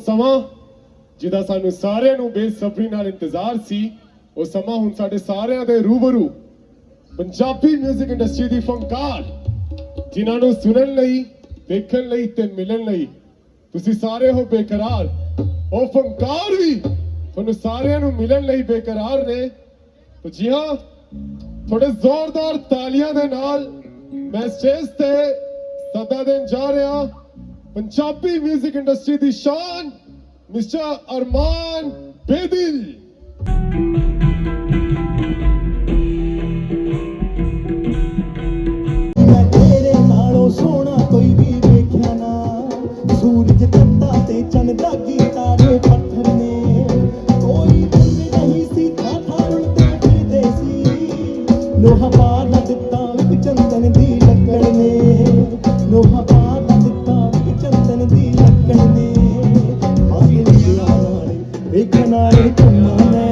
ਸਮਾਂ ਜਿਹਦਾ ਸਾਨੂੰ ਸਾਰਿਆਂ ਨੂੰ ਬੇਸਬਰੀ ਨਾਲ ਇੰਤਜ਼ਾਰ ਸੀ, ਉਹ ਸਮਾਂ ਹੁਣ ਸਾਡੇ ਸਾਰਿਆਂ ਦੇ ਰੂਬਰੂ ਪੰਜਾਬੀ 뮤직 ਇੰਡਸਟਰੀ ਦੀ ਫਨਕਾਰ ਜਿਨ੍ਹਾਂ ਨੂੰ ਸੁਣਨ ਲਈ, ਦੇਖਣ ਲਈ ਤੇ ਮਿਲਣ ਲਈ ਤੁਸੀਂ ਸਾਰੇ ਹੋ ਬੇਕਰਾਰ। ਉਹ ਫਨਕਾਰ ਵੀ ਤੁਹਾਨੂੰ ਸਾਰਿਆਂ ਨੂੰ ਮਿਲਣ ਲਈ ਬੇਕਰਾਰ ਨੇ। तो जी हाँ, थोड़े जोरदार तालियां दे नाल मैं स्टेज ते सदा देन जा रहा पंजाबी म्यूजिक इंडस्ट्री दी शान मिस्टर अरमान बेदिल। तेरे नालों सोना कोई भी देखा ना, सूरज चंदा ते चन दागी तारे पत्थर ने, कोई दिल नहीं सी था रुलते फिरदे सी। लोहा पा दिता विक चंदन दी लकड़ ने, लोहा पा दिता विक चंदन दी लकड़ ने, आगे देखण वाले